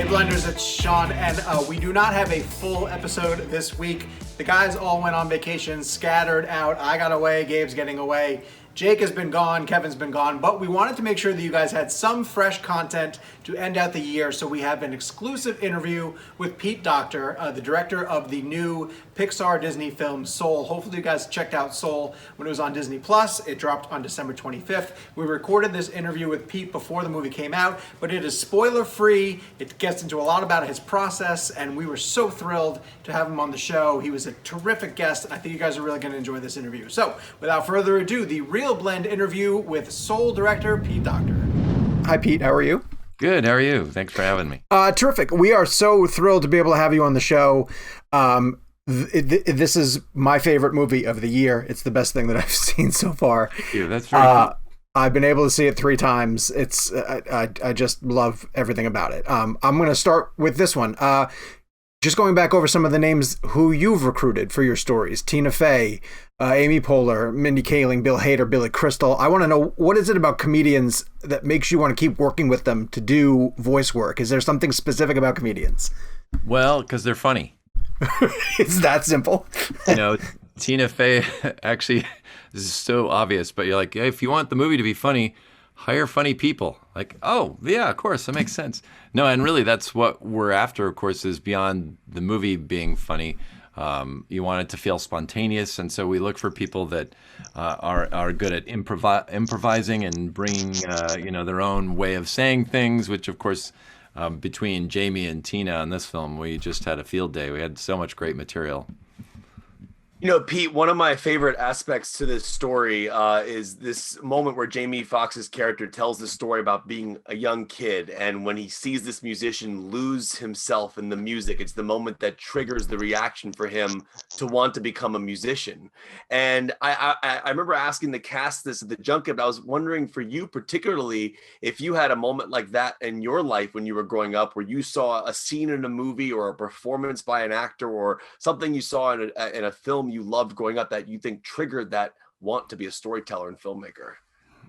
Hey Blenders, it's Sean, and we do not have a full episode this week. The guys all went on vacation, scattered out. I got away, Gabe's getting away. Jake has been gone, Kevin's been gone, but we wanted to make sure that you guys had some fresh content to end out the year, so we have an exclusive interview with Pete Docter, the director of the new Pixar Disney film Soul. Hopefully you guys checked out Soul when it was on Disney Plus. It dropped on December 25th. We recorded this interview with Pete before the movie came out, but it is spoiler-free. It gets into a lot about his process, and we were so thrilled to have him on the show. He was a terrific guest. I think you guys are really going to enjoy this interview. So, without further ado, the ReelBlend interview with Soul director Pete Docter. Hi Pete, how are you? Good, how are you? Thanks for having me. Terrific. We are so thrilled to be able to have you on the show. This is my favorite movie of the year. It's the best thing that I've seen so far. Thank you. That's very cool. I've been able to see it 3 times. It's I just love everything about it. I'm going to start with this one. Just going back over some of the names who you've recruited for your stories. Tina Fey, Amy Poehler, Mindy Kaling, Bill Hader, Billy Crystal. I want to know, what is it about comedians that makes you want to keep working with them to do voice work? Is there something specific about comedians? Well, because they're funny. It's that simple. You know, Tina Fey, actually, this is so obvious, but you're like, hey, if you want the movie to be funny, hire funny people. Like, oh, yeah, of course, that makes sense. No, and really that's what we're after, of course, is beyond the movie being funny. You want it to feel spontaneous, and so we look for people that are good at improvising and bringing, their own way of saying things, which, of course, between Jamie and Tina on this film, we just had a field day. We had so much great material. You know, Pete, one of my favorite aspects to this story is this moment where Jamie Foxx's character tells the story about being a young kid. And when he sees this musician lose himself in the music, it's the moment that triggers the reaction for him to want to become a musician. And I remember asking the cast this at the junket, but I was wondering for you particularly, if you had a moment like that in your life when you were growing up, where you saw a scene in a movie or a performance by an actor or something you saw in a film you loved growing up that you think triggered that want to be a storyteller and filmmaker?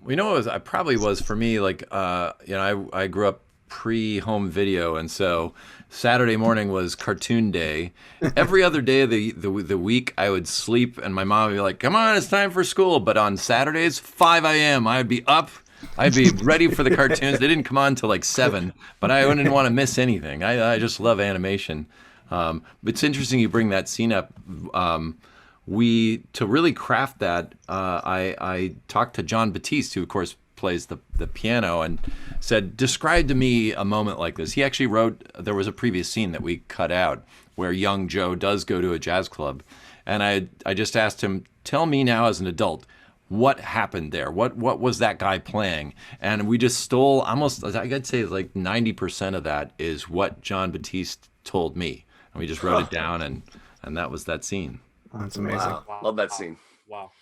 We know I probably was for me, like, I grew up pre-home video, and so Saturday morning was cartoon day. Every other day of the week, I would sleep, and my mom would be like, come on, it's time for school. But on Saturdays, 5 a.m., I'd be up. I'd be ready for the cartoons. They didn't come on till like 7, but I wouldn't want to miss anything. I just love animation. It's interesting you bring that scene up. To really craft that, I talked to John Batiste, who of course plays the piano, and said, describe to me a moment like this. He actually wrote, there was a previous scene that we cut out where young Joe does go to a jazz club. And I just asked him, tell me now as an adult, what happened there? What was that guy playing? And we just stole almost, I'd say like 90% of that is what John Batiste told me. And we just wrote it down, and that was that scene. Oh, that's amazing. Wow. Love that scene. Wow.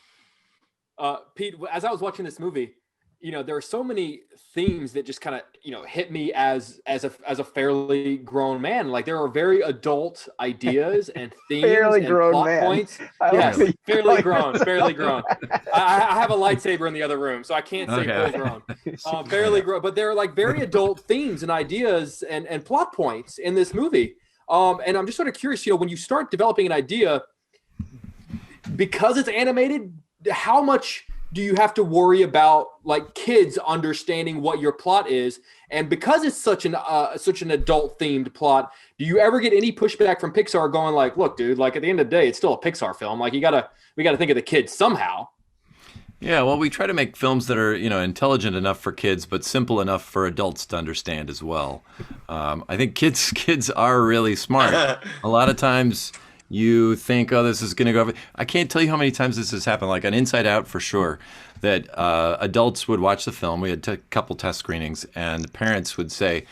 Pete, as I was watching this movie, there are so many themes that just kind of, hit me as a fairly grown man. Like, there are very adult ideas and themes and plot points. Yes, fairly grown. I have a lightsaber in the other room, so I can't say full grown. Fairly grown, but there are like very adult themes and ideas and plot points in this movie. And I'm just sort of curious, when you start developing an idea, because it's animated, how much do you have to worry about like kids understanding what your plot is? And because it's such an adult themed plot, do you ever get any pushback from Pixar going like, look, dude, like at the end of the day, it's still a Pixar film. Like we gotta think of the kids somehow. Yeah, well, we try to make films that are, intelligent enough for kids, but simple enough for adults to understand as well. I think kids are really smart. A lot of times you think, oh, this is going to go over. I can't tell you how many times this has happened, like on Inside Out for sure, that adults would watch the film. We had a couple test screenings, and the parents would say,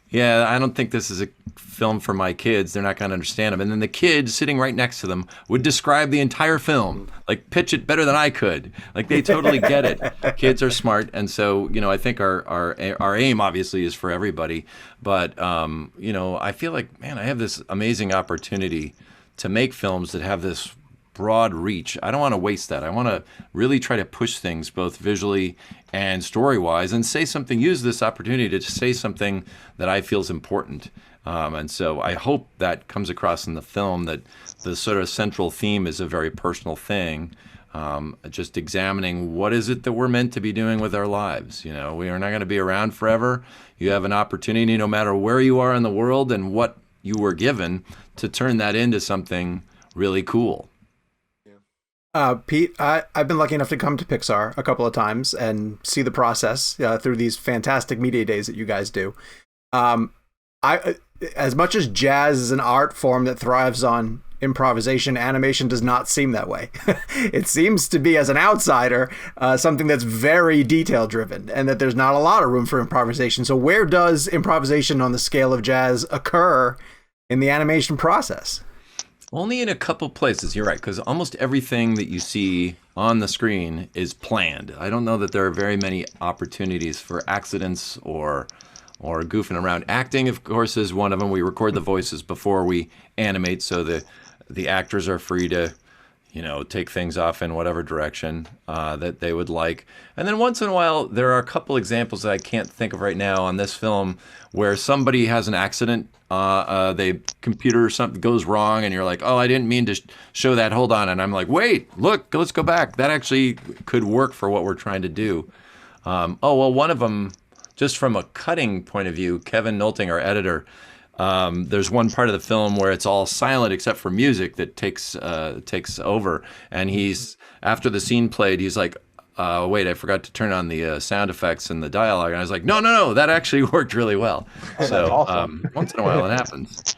yeah, I don't think this is a film for my kids. They're not going to understand them. And then the kid sitting right next to them would describe the entire film, like pitch it better than I could. Like they totally get it. Kids are smart. And so, I think our aim obviously is for everybody. But, I feel like, man, I have this amazing opportunity to make films that have this broad reach. I don't want to waste that. I want to really try to push things both visually and story-wise, and say something. Use this opportunity to say something that I feel is important. And so I hope that comes across in the film, that the sort of central theme is a very personal thing. Just examining what is it that we're meant to be doing with our lives. You know, we are not going to be around forever. You have an opportunity, no matter where you are in the world and what you were given, to turn that into something really cool. Pete, I've been lucky enough to come to Pixar a couple of times and see the process through these fantastic media days that you guys do. As much as jazz is an art form that thrives on improvisation, animation does not seem that way. It seems to be, as an outsider, something that's very detail driven, and that there's not a lot of room for improvisation. So where does improvisation on the scale of jazz occur in the animation process? Only in a couple places, you're right, because almost everything that you see on the screen is planned. I don't know that there are very many opportunities for accidents or goofing around. Acting, of course, is one of them. We record the voices before we animate, so the actors are free to, take things off in whatever direction that they would like. And then once in a while, there are a couple examples that I can't think of right now on this film where somebody has an accident. The computer or something goes wrong, and you're like, oh, I didn't mean to show that. Hold on. And I'm like, wait, look, let's go back. That actually could work for what we're trying to do. One of them, just from a cutting point of view, Kevin Nolting, our editor, there's one part of the film where it's all silent except for music that takes over. And after the scene played, he's like, wait, I forgot to turn on the sound effects and the dialogue. And I was like, no, that actually worked really well. So awesome. Once in a while it happens.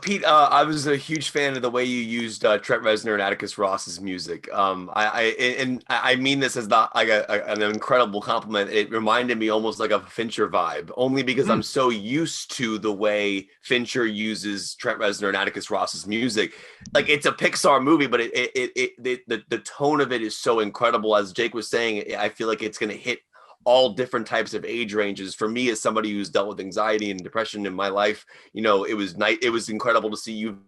Pete, I was a huge fan of the way you used Trent Reznor and Atticus Ross's music. I mean this as not like an incredible compliment. It reminded me almost like of a Fincher vibe, only because I'm so used to the way Fincher uses Trent Reznor and Atticus Ross's music. Like, it's a Pixar movie, but the tone of it is so incredible. As Jake was saying, I feel like it's going to hit all different types of age ranges. For me, as somebody who's dealt with anxiety and depression in my life, it was incredible to see you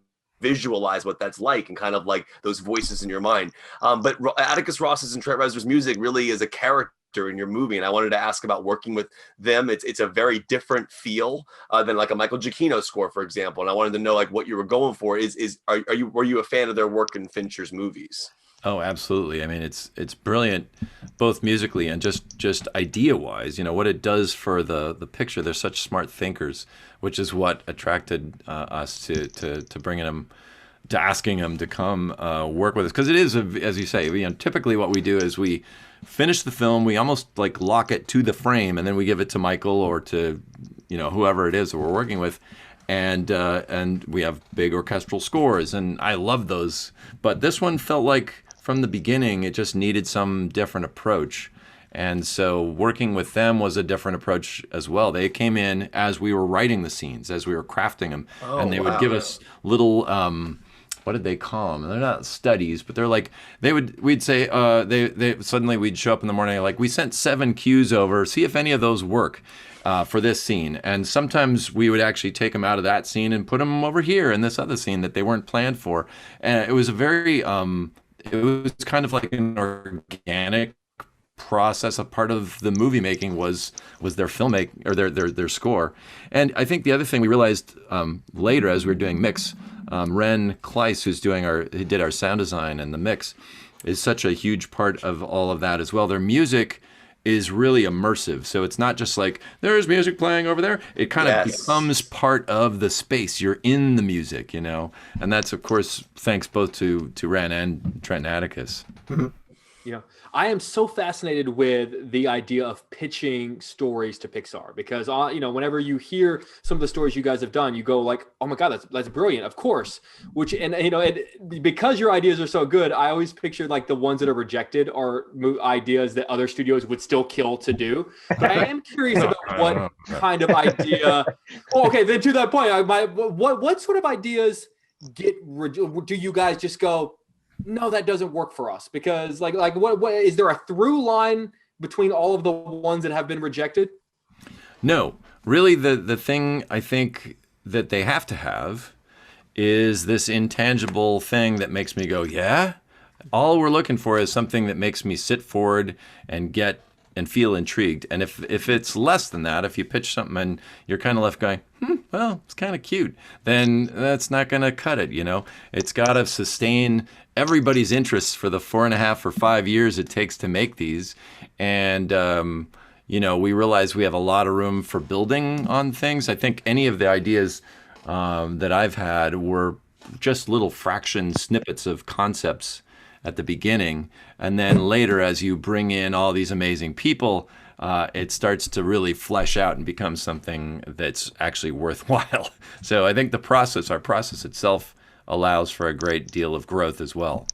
visualize what that's like, and kind of like those voices in your mind. But Atticus Ross's and Trent Reznor's music really is a character in your movie, and I wanted to ask about working with them. It's a very different feel than like a Michael Giacchino score, for example. And I wanted to know like what you were going for. Were you a fan of their work in Fincher's movies? Oh, absolutely. I mean, it's brilliant, both musically and just idea-wise. What it does for the picture. They're such smart thinkers, which is what attracted us to bringing them, to asking them to come work with us. Because it is, as you say, typically what we do is we finish the film, we almost like lock it to the frame, and then we give it to Michael or to whoever it is that we're working with. And we have big orchestral scores, and I love those. But this one felt like, from the beginning, it just needed some different approach. And so working with them was a different approach as well. They came in as we were writing the scenes, as we were crafting them. And they would give us little, what did they call them? They're not studies, but they're like, we'd say, suddenly we'd show up in the morning, like, we sent 7 cues over, see if any of those work for this scene. And sometimes we would actually take them out of that scene and put them over here in this other scene that they weren't planned for. And it was a very, it was kind of like an organic process. A part of the movie making was their filmmaking, or their score. And I think the other thing we realized later as we were doing mix, Ren Kleiss, who did our sound design and the mix, is such a huge part of all of that as well. Their music is really immersive. So it's not just like, there's music playing over there. It kind of becomes part of the space. You're in the music, And that's, of course, thanks both to Ren and Trent and Atticus. Mm-hmm. I am so fascinated with the idea of pitching stories to Pixar, because whenever you hear some of the stories you guys have done, you go like, oh my God, that's brilliant, of course. Because your ideas are so good, I always picture like the ones that are rejected are ideas that other studios would still kill to do. But I am curious about what kind of idea. Okay, then to that point, what sort of ideas do you guys just go, no, that doesn't work for us? Because like what is there a through line between all of the ones that have been rejected? No, really the thing I think that they have to have is this intangible thing that makes me go, yeah. All we're looking for is something that makes me sit forward and get and feel intrigued. And if it's less than that, if you pitch something and you're kind of left going, well, it's kind of cute, then that's not going to cut it. It's got to sustain everybody's interests for the 4.5 or 5 years it takes to make these. And, we realize we have a lot of room for building on things. I think any of the ideas that I've had were just little fraction snippets of concepts at the beginning, and then later, as you bring in all these amazing people, it starts to really flesh out and become something that's actually worthwhile. So I think our process itself allows for a great deal of growth as well.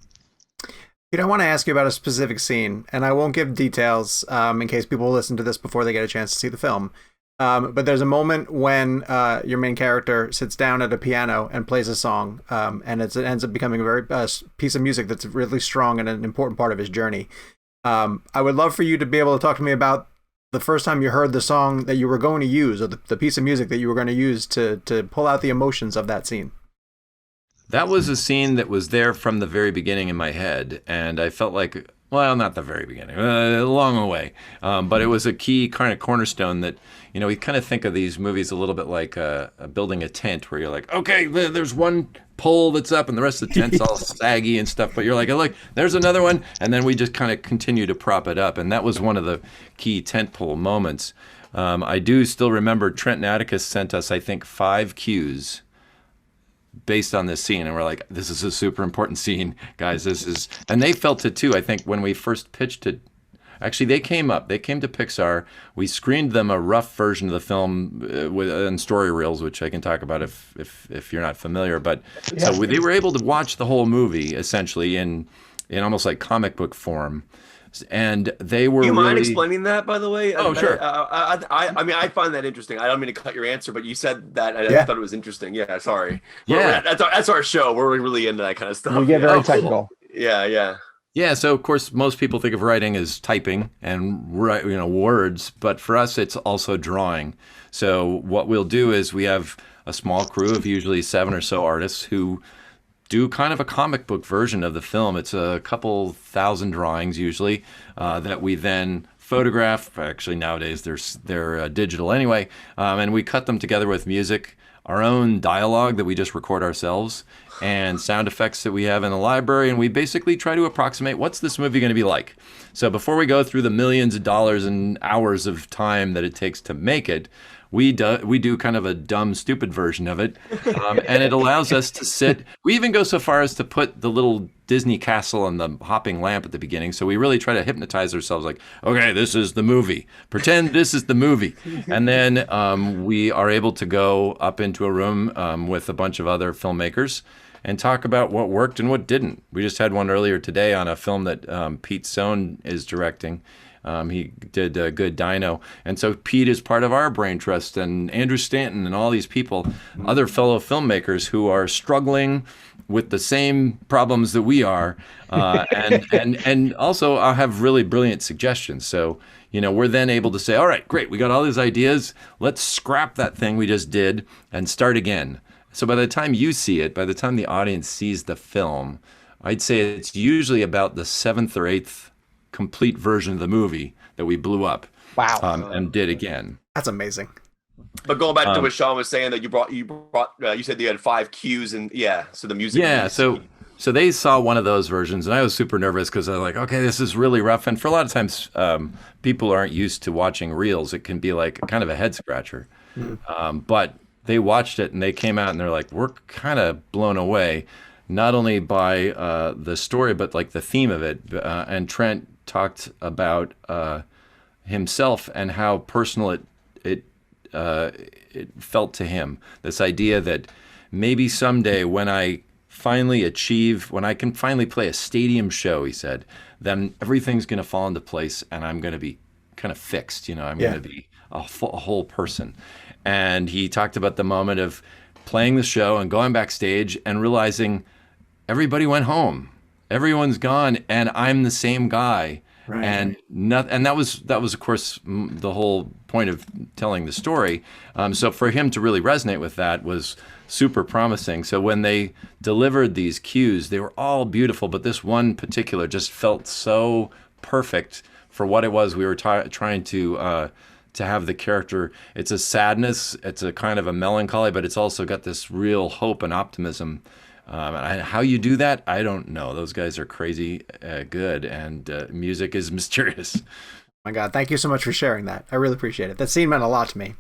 I want to ask you about a specific scene, and I won't give details in case people listen to this before they get a chance to see the film. But there's a moment when your main character sits down at a piano and plays a song, and it ends up becoming a very piece of music that's really strong and an important part of his journey. I would love for you to be able to talk to me about the first time you heard the song that you were going to use, or the piece of music that you were going to use to pull out the emotions of that scene. That was a scene that was there from the very beginning in my head, and I felt like, well, not the very beginning, along the way, but it was a key kind of cornerstone that, we kind of think of these movies a little bit like building a tent, where you're like, okay, there's one pole that's up and the rest of the tent's all saggy and stuff, but you're like, oh, look, there's another one, and then we just kind of continue to prop it up, and that was one of the key tentpole moments. I do still remember Trent and Atticus sent us, I think, 5 cues based on this scene, and we're like, this is a super important scene, guys. And they felt it too. I think when we first pitched it, actually they came to Pixar. We screened them a rough version of the film in story reels, which I can talk about if you're not familiar. But yeah. So they were able to watch the whole movie essentially in almost like comic book form. And they were. Do you mind explaining that, by the way? Oh, sure. I mean, I find that interesting. I don't mean to cut your answer, but you said that. I thought it was interesting. Yeah, sorry. Yeah, that's our show. We're really into that kind of stuff. We get very technical. Yeah. Yeah, so of course most people think of writing as typing and words, but for us it's also drawing. So what we'll do is we have a small crew of usually 7 or so artists who do kind of a comic book version of the film. It's a couple thousand drawings usually that we then photograph. Actually nowadays they're digital anyway, and we cut them together with music, our own dialogue that we just record ourselves, and sound effects that we have in the library, and we basically try to approximate what's this movie going to be like. So before we go through the millions of dollars and hours of time that it takes to make it, we do kind of a dumb, stupid version of it, and it allows us to sit. We even go so far as to put the little Disney castle and the hopping lamp at the beginning. So we really try to hypnotize ourselves like, okay, this is the movie. Pretend this is the movie. And then we are able to go up into a room with a bunch of other filmmakers and talk about what worked and what didn't. We just had one earlier today on a film that Pete Sohn is directing. He did Good Dino. And so Pete is part of our brain trust, and Andrew Stanton and all these people, other fellow filmmakers who are struggling with the same problems that we are, and also have really brilliant suggestions. So, we're then able to say, all right, great, we got all these ideas. Let's scrap that thing we just did and start again. So by the time you see it, by the time the audience sees the film, I'd say it's usually about the 7th or 8th complete version of the movie that we blew up. Wow. And did again. That's amazing. But going back to what Sean was saying, that you said you had 5 cues, and so the music. Yeah, so they saw one of those versions, and I was super nervous because I was like, okay, this is really rough. And for a lot of times, people aren't used to watching reels. It can be like kind of a head scratcher. But they watched it and they came out and they're like, we're kind of blown away, not only by the story, but like the theme of it. And Trent talked about himself and how personal it felt to him. This idea that maybe someday when I can finally play a stadium show, he said, then everything's going to fall into place and I'm going to be kind of fixed. I'm going to be a whole person. And he talked about the moment of playing the show and going backstage and realizing everybody went home. Everyone's gone, and I'm the same guy Right. And and that was of course the whole point of telling the story. So for him to really resonate with that was super promising. So when they delivered these cues, they were all beautiful, but this one particular just felt so perfect for what it was we were trying to have the character. It's a sadness, it's a kind of a melancholy, but it's also got this real hope and optimism. How you do that, I don't know. Those guys are crazy good, and music is mysterious. Oh my God, thank you so much for sharing that. I really appreciate it. That scene meant a lot to me.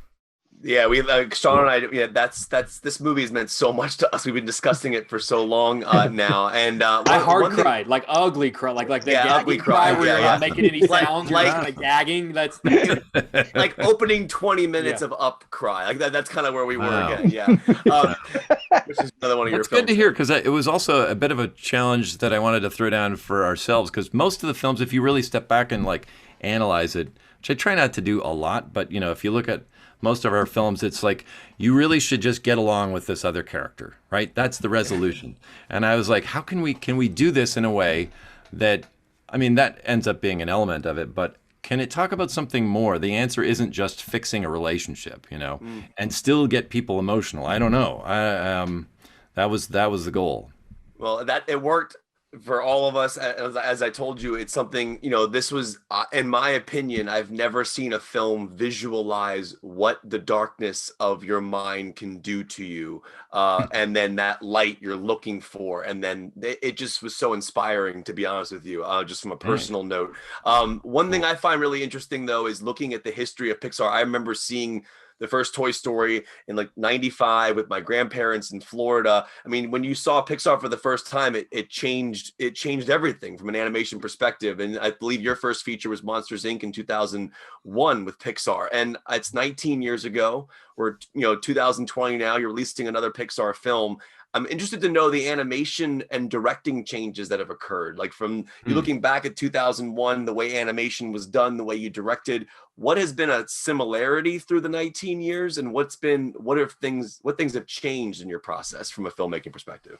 Yeah, we Sean and I. Yeah, that's this movie has meant so much to us. We've been discussing it for so long now, and I cried, like ugly cry, like the gagging ugly cry where you're not making any sounds, you're like kind of gagging. That's like opening 20 minutes of up cry. Like that. That's kind of where we were again. Yeah, which is another one of your films. That's good to hear, because it was also a bit of a challenge that I wanted to throw down for ourselves. Because most of the films, if you really step back and like analyze it, which I try not to do a lot, but if you look at most of our films, it's like, you really should just get along with this other character, right? That's the resolution. And I was like, how can we do this in a way that, that ends up being an element of it, but can it talk about something more? The answer isn't just fixing a relationship, and still get people emotional. I don't know. That was the goal. Well, that it worked for all of us. As I told you, it's something, this was, in my opinion, I've never seen a film visualize what the darkness of your mind can do to you. And then that light you're looking for. And then it just was so inspiring, to be honest with you, just from a personal note. One thing I find really interesting, though, is looking at the history of Pixar. I remember seeing the first Toy Story in like 95 with my grandparents in Florida. When you saw Pixar for the first time, it changed everything from an animation perspective. And I believe your first feature was Monsters Inc. in 2001 with Pixar. And it's 19 years ago. We're 2020 now. You're releasing another Pixar film. I'm interested to know the animation and directing changes that have occurred. Like from you looking back at 2001, the way animation was done, the way you directed, what has been a similarity through the 19 years, and what things have changed in your process from a filmmaking perspective?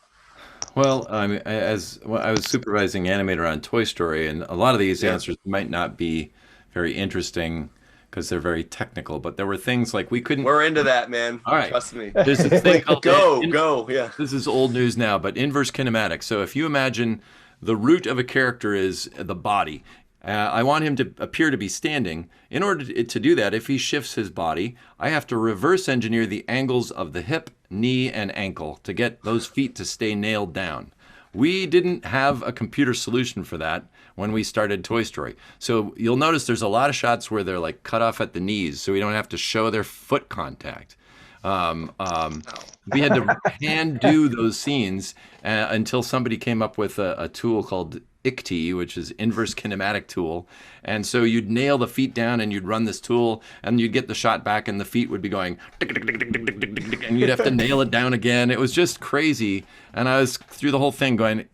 Well, I was supervising animator on Toy Story, and a lot of these answers might not be very interesting because they're very technical, but there were things like we couldn't. We're into that, man. All right. Trust me. There's this thing called go. Yeah. This is old news now, but inverse kinematics. So if you imagine the root of a character is the body, I want him to appear to be standing. In order to do that, if he shifts his body, I have to reverse engineer the angles of the hip, knee, and ankle to get those feet to stay nailed down. We didn't have a computer solution for that when we started Toy Story. So you'll notice there's a lot of shots where they're like cut off at the knees, so we don't have to show their foot contact. We had to hand do those scenes until somebody came up with a tool called ICT, which is inverse kinematic tool. And so you'd nail the feet down and you'd run this tool and you'd get the shot back and the feet would be going and you'd have to nail it down again. It was just crazy. And I was through the whole thing going,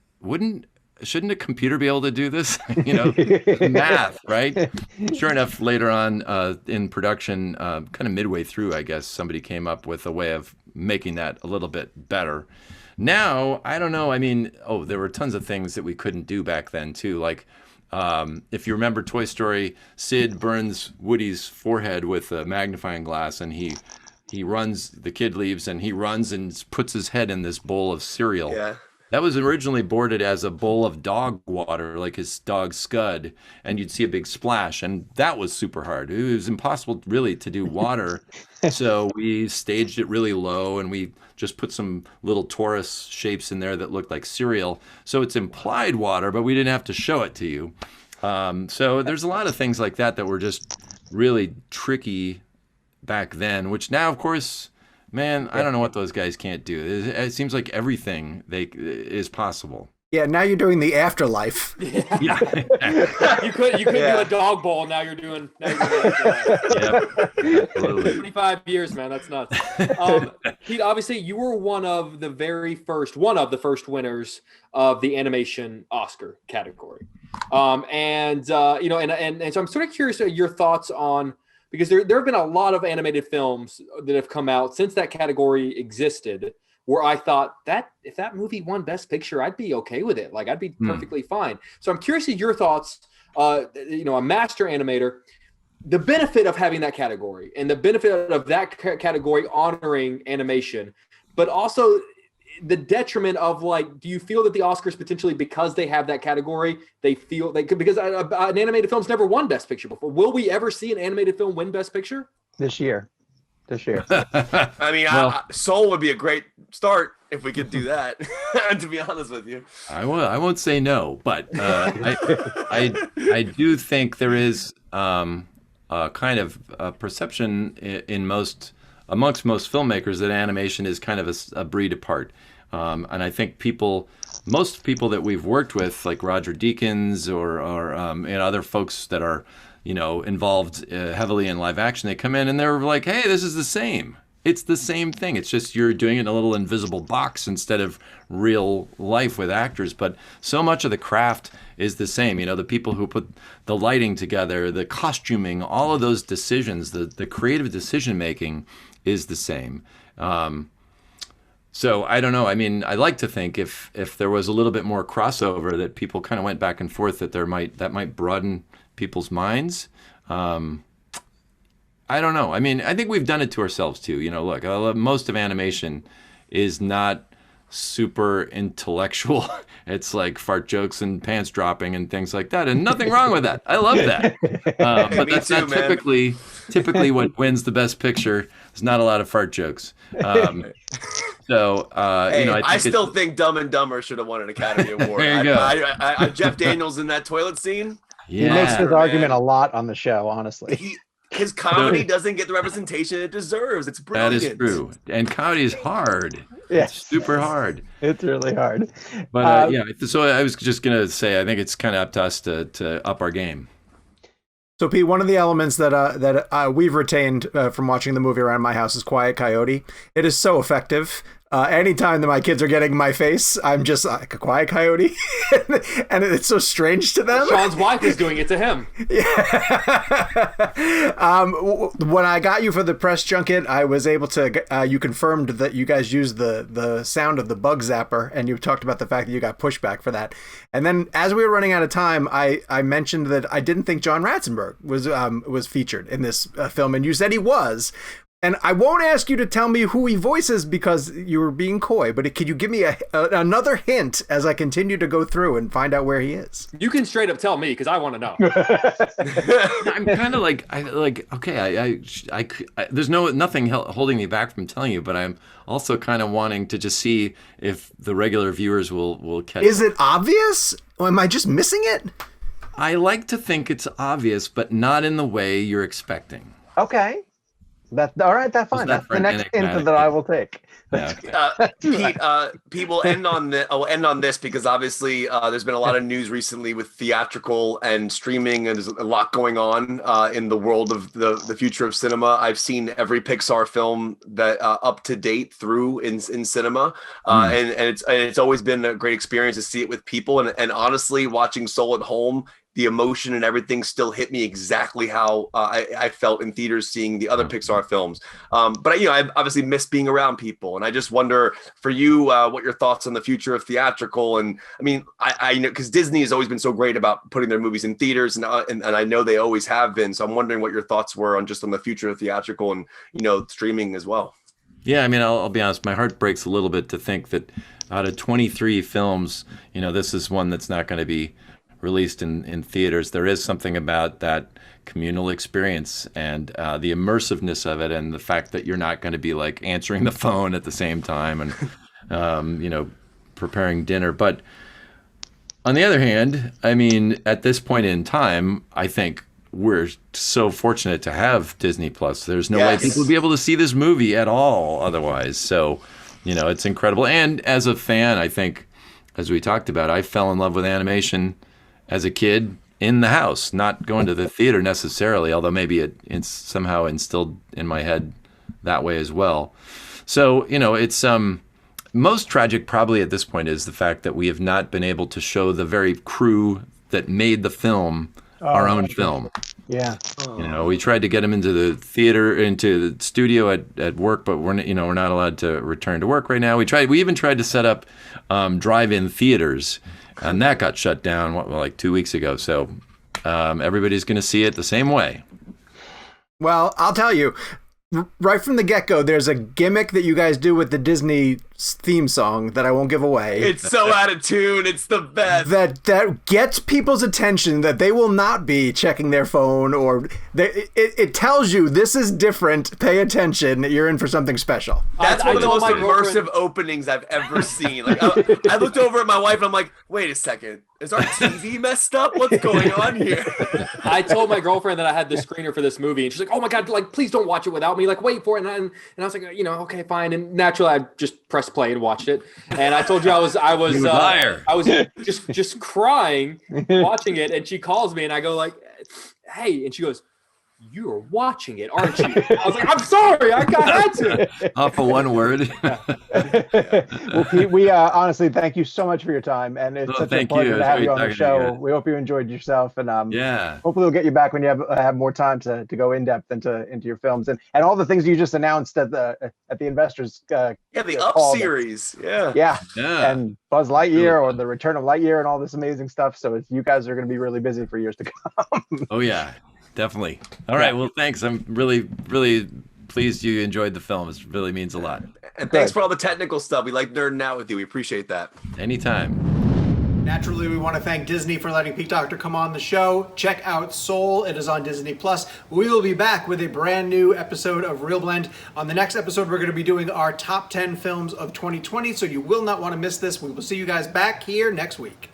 shouldn't a computer be able to do this? Math, right? Sure enough, later on in production, kind of midway through, I guess, somebody came up with a way of making that a little bit better. Now, I don't know. There were tons of things that we couldn't do back then, too. Like, if you remember Toy Story, Sid burns Woody's forehead with a magnifying glass, and he runs, the kid leaves, and he runs and puts his head in this bowl of cereal. Yeah. That was originally boarded as a bowl of dog water, like his dog Scud, and you'd see a big splash, and that was super hard. It was impossible really to do water, so we staged it really low, and we just put some little torus shapes in there that looked like cereal. So it's implied water, but we didn't have to show it to you. So there's a lot of things like that were just really tricky back then, which now, of course, man, I don't know what those guys can't do. It seems like everything is possible. Yeah, now you're doing the afterlife. Yeah. You could do a dog bowl. Now you're doing. Yep, absolutely. 25 years, man. That's nuts. Pete, obviously, you were one of the first winners of the animation Oscar category. And so I'm sort of curious your thoughts on, because there have been a lot of animated films that have come out since that category existed, where I thought that if that movie won Best Picture, I'd be okay with it. Like, I'd be perfectly fine. So I'm curious to your thoughts a master animator, the benefit of having that category and the benefit of that category honoring animation, but also the detriment of like, do you feel that the Oscars potentially, because they have that category, they feel they could, because an animated film's never won Best Picture before. Will we ever see an animated film win Best Picture? This year. I mean, Well, Soul would be a great start if we could do that. To be honest with you, I won't say no, but I do think there is a kind of a perception amongst most filmmakers that animation is kind of a breed apart. And I think most people that we've worked with, like Roger Deakins or other folks that are, involved heavily in live action, they come in and they're like, hey, this is the same. It's the same thing. It's just you're doing it in a little invisible box instead of real life with actors. But so much of the craft is the same. The people who put the lighting together, the costuming, all of those decisions, the creative decision making is the same. So I don't know. I mean, I like to think if there was a little bit more crossover, that people kind of went back and forth, that might broaden people's minds. I don't know. I mean, I think we've done it to ourselves too. Look, most of animation is not super intellectual. It's like fart jokes and pants dropping and things like that, and nothing wrong with that. I love that. But Me that's too, not man. typically what wins the best picture. There's not a lot of fart jokes. So hey, I still think Dumb and Dumber should have won an Academy Award. There you go. Jeff Daniels in that toilet scene. He makes his man. argument a lot on the show, honestly. His comedy doesn't get the representation it deserves. It's That brilliant. is true. And comedy is hard. Yes. It's super hard. It's really hard. But so I was just going to say, I think it's kind of up to us to up our game. So, Pete, one of the elements that we've retained from watching the movie around my house is Quiet Coyote. It is so effective. Anytime that my kids are getting in my face, I'm just like a Quiet Coyote. And it's so strange to them. Sean's wife is doing it to him. When I got you for the press junket, I was able to, you confirmed that you guys used the sound of the bug zapper, and you talked about the fact that you got pushback for that. And then as we were running out of time, I mentioned that I didn't think John Ratzenberg was featured in this film, and you said he was. And I won't ask you to tell me who he voices because you were being coy, but could you give me another hint as I continue to go through and find out where he is? You can straight up tell me because I want to know. I'm kind of okay. There's nothing holding me back from telling you, but I'm also kind of wanting to just see if the regular viewers will catch. Is it obvious? Or am I just missing it? I like to think it's obvious, but not in the way you're expecting. Okay. That's all right. That's fine. That's the next hint that I will take. Yeah, okay. Pete, we'll end on this because obviously there's been a lot of news recently with theatrical and streaming, and there's a lot going on in the world of the future of cinema. I've seen every Pixar film that up to date through in cinema, and it's always been a great experience to see it with people. And honestly, watching Soul at home, the emotion and everything still hit me exactly how I felt in theaters seeing the other Pixar films. But I obviously miss being around people, and I just wonder for you what your thoughts on the future of theatrical. And I mean, I know because Disney has always been so great about putting their movies in theaters, and I know they always have been. So I'm wondering what your thoughts were on the future of theatrical and streaming as well. Yeah, I mean, I'll be honest. My heart breaks a little bit to think that out of 23 films, this is one that's not going to be released in theaters. There is something about that communal experience and the immersiveness of it, and the fact that you're not going to be like answering the phone at the same time and preparing dinner. But on the other hand, I mean, at this point in time, I think we're so fortunate to have Disney Plus. There's no way people would be able to see this movie at all otherwise. So, it's incredible. And as a fan, I think, as we talked about, I fell in love with animation as a kid in the house, not going to the theater necessarily, although maybe it's somehow instilled in my head that way as well. So, it's most tragic probably at this point is the fact that we have not been able to show the very crew that made the film our own film. Yeah. We tried to get them into the theater, into the studio at work, but we're not allowed to return to work right now. We even tried to set up drive-in theaters, and that got shut down like 2 weeks ago. So everybody's going to see it the same way. Well, I'll tell you, right from the get-go, there's a gimmick that you guys do with the Disney theme song that I won't give away. It's so out of tune. It's the best. That gets people's attention that they will not be checking their phone, or it tells you this is different. Pay attention. You're in for something special. That's one of the told most my girlfriend- immersive openings I've ever seen. Like I looked over at my wife and I'm like, wait a second. Is our TV messed up? What's going on here? I told my girlfriend that I had the screener for this movie, and she's like, "Oh my god, like please don't watch it without me. Like wait for it." And I was like, okay, fine. And naturally, I just pressed play and watched it. And I told you I was just crying watching it. And she calls me, and I go like, "Hey," and she goes, "You are watching it, aren't you?" I was like, "I'm sorry, I had to." Off of one word. Well, Pete, we honestly thank you so much for your time, and it's such a pleasure to have you on the show. We hope you enjoyed yourself, and hopefully we'll get you back when you have more time to go in depth into your films and all the things you just announced at the investors. The Up series, yeah, and Buzz Lightyear or the Return of Lightyear and all this amazing stuff. So you guys are going to be really busy for years to come. Oh yeah. Definitely. All right. Well, thanks. I'm really, really pleased you enjoyed the film. It really means a lot. And thanks for all the technical stuff. We like nerding out with you. We appreciate that. Anytime. Naturally, we want to thank Disney for letting Pete Docter come on the show. Check out Soul. It is on Disney Plus. We will be back with a brand new episode of ReelBlend. On the next episode, we're going to be doing our top 10 films of 2020, so you will not want to miss this. We will see you guys back here next week.